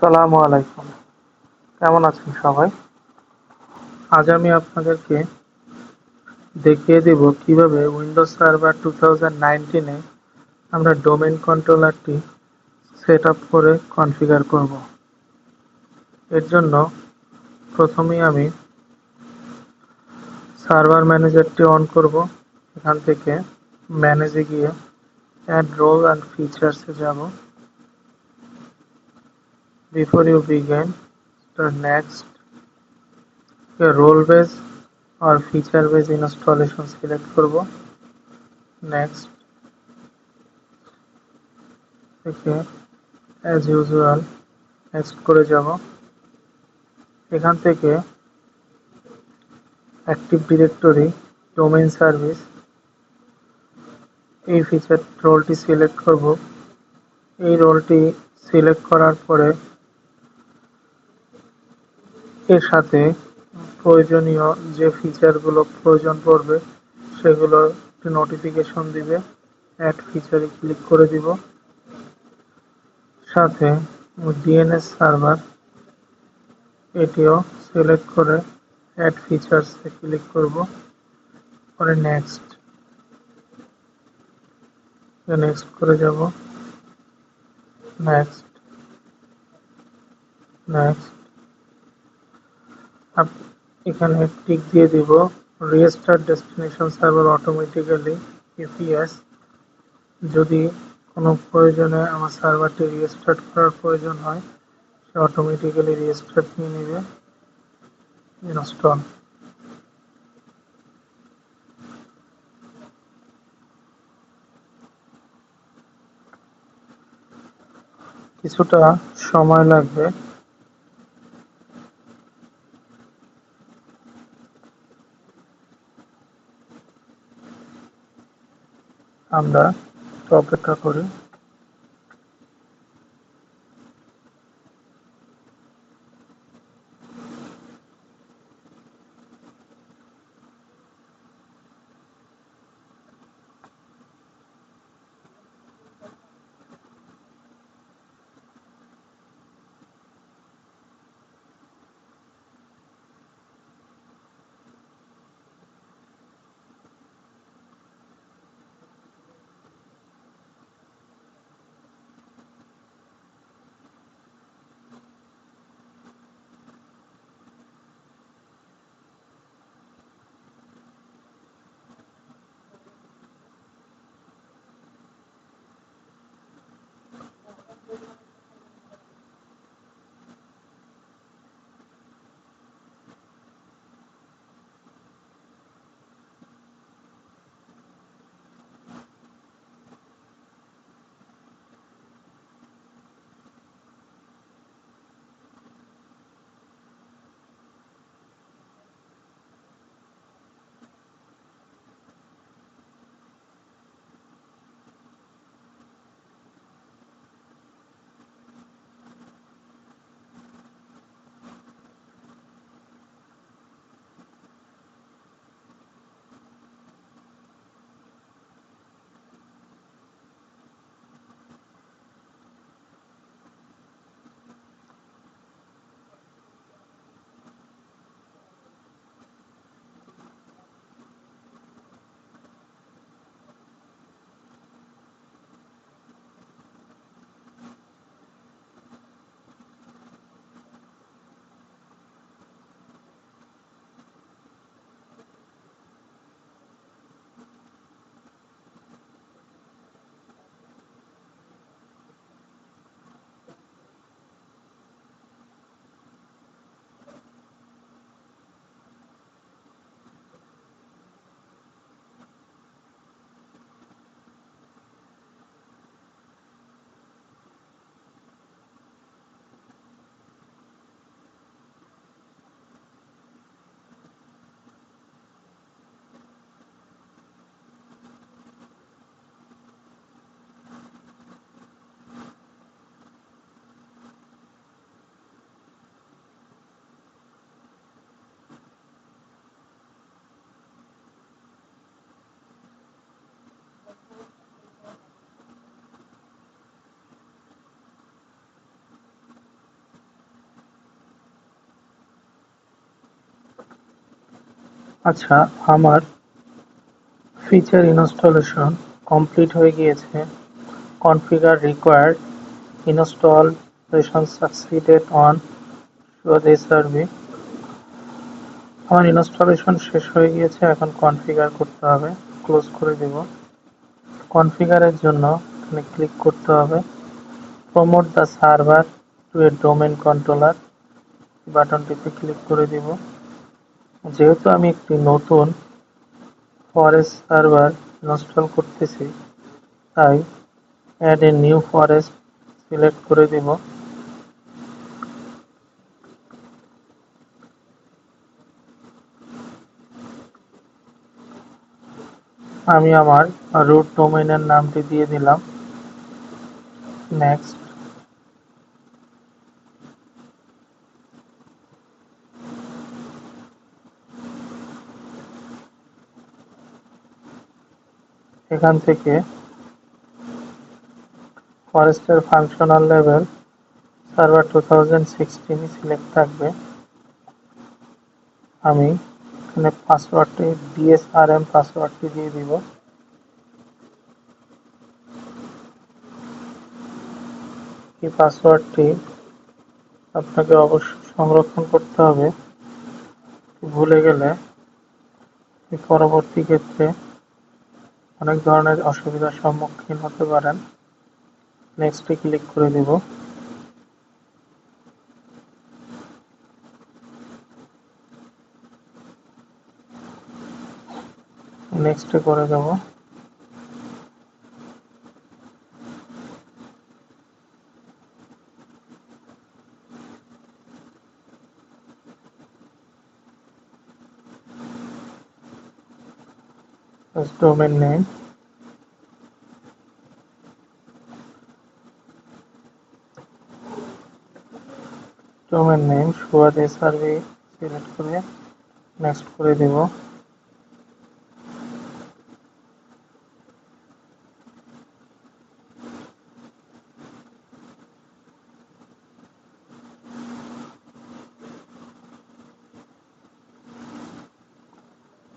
সালামু আলাইকুম। কেমন আছেন সবাই? আজ আমি আপনাদেরকে দেখিয়ে দিব কিভাবে উইন্ডোজ সার্ভার 2019 এ আমরা ডোমেইন কন্ট্রোলারটি সেটআপ করে কনফিগার করব। এর জন্য প্রথমেই আমি সার্ভার ম্যানেজারটি অন করব। এখান থেকে ম্যানেজে গিয়ে অ্যাড রোল অ্যান্ড ফিচার্স এ যাব। Before you begin, next role base আর ফিচার বেস ইনস্টলেশন সিলেক্ট করব। নেক্সট থেকে অ্যাজ ইউজুয়াল নেক্সট করে যাব। এখান থেকে অ্যাক্টিভ ডিরেক্টরি, ডোমেইন সার্ভিস এই ফিচার রোলটি সিলেক্ট করব। এই রোলটি সিলেক্ট করার পরে এর সাথে প্রয়োজনীয় যে ফিচারগুলো প্রয়োজন পড়বে সেগুলোর নোটিফিকেশন দিবে। অ্যাড ফিচারে ক্লিক করে দিব। সাথে ডিএনএস সার্ভার এটিও সিলেক্ট করে অ্যাড ফিচার্সে ক্লিক করব। পরে নেক্সট নেক্সট করে যাব। নেক্সট নেক্সট এখানে টিক দিয়ে দিব restart destination server automatically EPS. যদি কোনো প্রয়োজনে আমার সার্ভারটি রিস্টার্ট করার প্রয়োজন হয় সে অটোমেটিক্যালি রিস্টার্ট নিয়ে নেবে। ইনস্টল কিছুটা সময় লাগবে। আমরা একটু অপেক্ষা করি। আচ্ছা, আমার ফিচার ইনস্টলেশন কমপ্লিট হয়ে গিয়েছে। Configure required installation succeeded on show this survey. আমার ইনস্টলেশন শেষ হয়ে গিয়েছে, এখন কনফিগার করতে হবে। ক্লোজ করে দেব। কনফিগারের জন্য এখানে ক্লিক করতে হবে। Promote the server to a domain controller বাটনটিতে ক্লিক করে দিব। যেহেতু আমি একটি নতুন ফরেস্ট সার্ভার ইনস্টল করতেছি, তাই add a new forest select করে দিব। আমি আমার রুট ডোমেইনের নামটি দিয়ে দিলাম। নেক্সট। এখান থেকে ফরেস্টের ফাংশনাল লেভেল সার্ভার 2016 সিলেক্ট থাকবে। আমি এখানে পাসওয়ার্ডটি DSRM পাসওয়ার্ডটি দিয়ে দিব। এই পাসওয়ার্ডটি আপনাকে অবশ্যই সংরক্ষণ করতে হবে। ভুলে গেলে পরবর্তী ক্ষেত্রে অনেক ধরনের অসুবিধার সম্মুখীন হতে পারেন। নেক্সটে ক্লিক করে দিব। নেক্সটে করে দেব। Domain name, show this survey select করে নেক্সট করে দেব।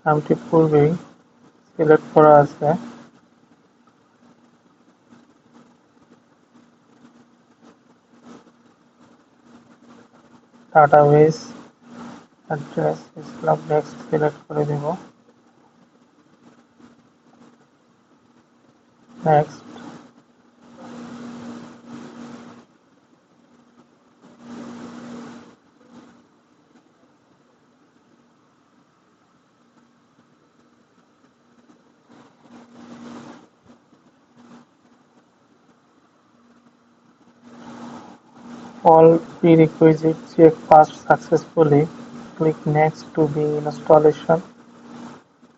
নামটি পূর্বেই সিলেক্ট করা আছে। ডাটাবেস অ্যাড্রেস ইসলাম নেক্সট সিলেক্ট করে দেব। Next. All prerequisite check passed successfully. Click next to the installation.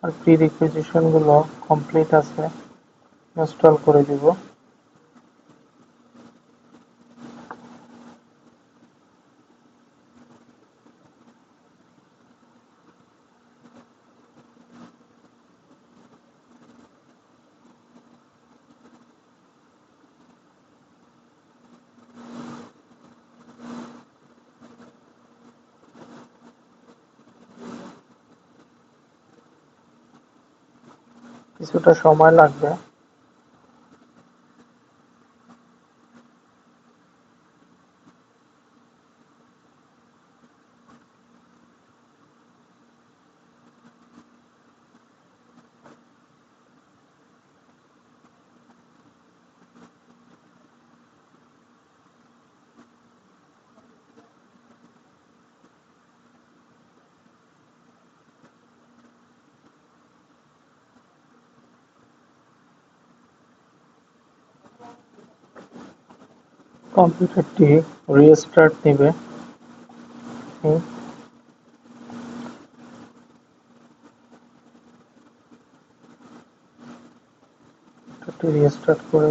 আর প্রিরিকুইজিশন গুলো কমপ্লিট আছে, ইনস্টল করে দিব। কিছুটা সময় লাগবে। কম্পিউটারটি রিস্টার্ট নেবে। রিস্টার্ট করে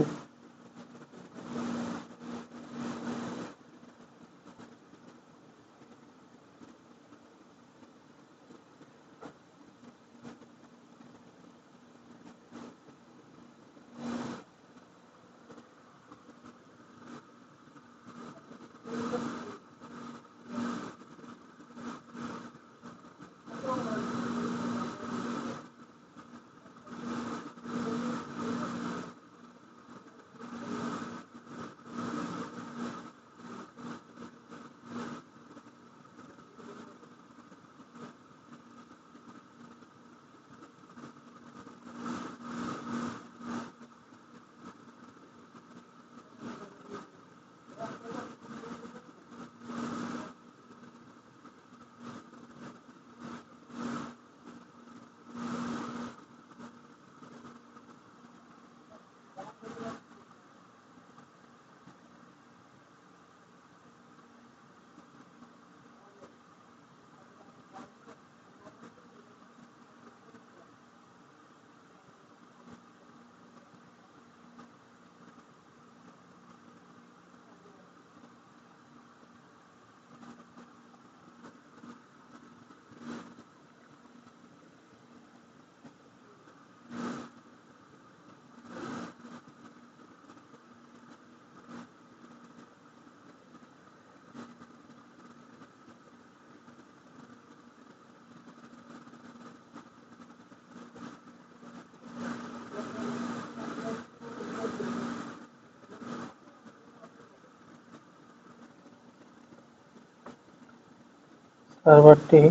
সার্ভারটি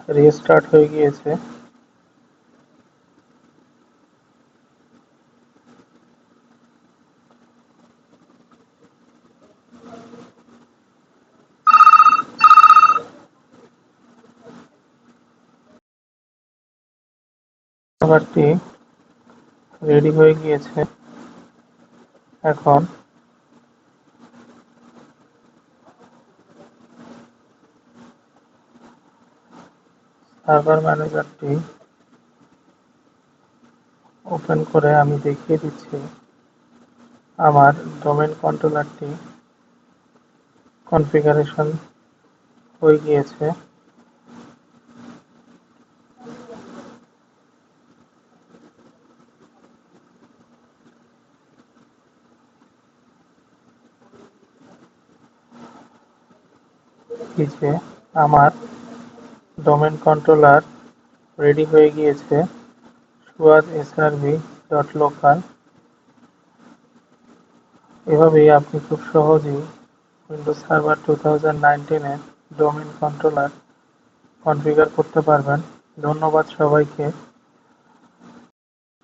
রিস্টার্ট হয়ে গিয়েছে। সার্ভারটি রেডি হয়ে গিয়েছে। এখন সার্ভার ম্যানেজারটি ওপেন করে আমি দেখিয়ে দিচ্ছি আমার ডোমেন কন্ট্রোলারটি কনফিগারেশন হয়ে গিয়েছে। এই যে আমার ডোমেন কন্ট্রোলার রেডি হয়ে গিয়েছে সুয়াদ srv.local। এভাবেই আপনি খুব সহজেই উইন্ডোজ সার্ভার 2019 এর ডোমেন কন্ট্রোলার কনফিগার করতে পারবেন। ধন্যবাদ সবাইকে।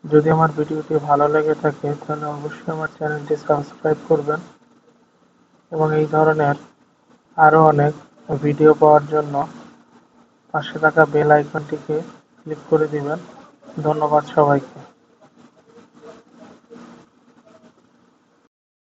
যদি আমার ভিডিওটি ভালো লেগে থাকে তাহলে অবশ্যই আমার চ্যানেলটি সাবস্ক্রাইব করবেন এবং এই ধরনের আরও অনেক ভিডিও পাওয়ার জন্য পাশে থাকা বেল আইকনটিকে ক্লিক করে দিবেন। ধন্যবাদ সবাইকে।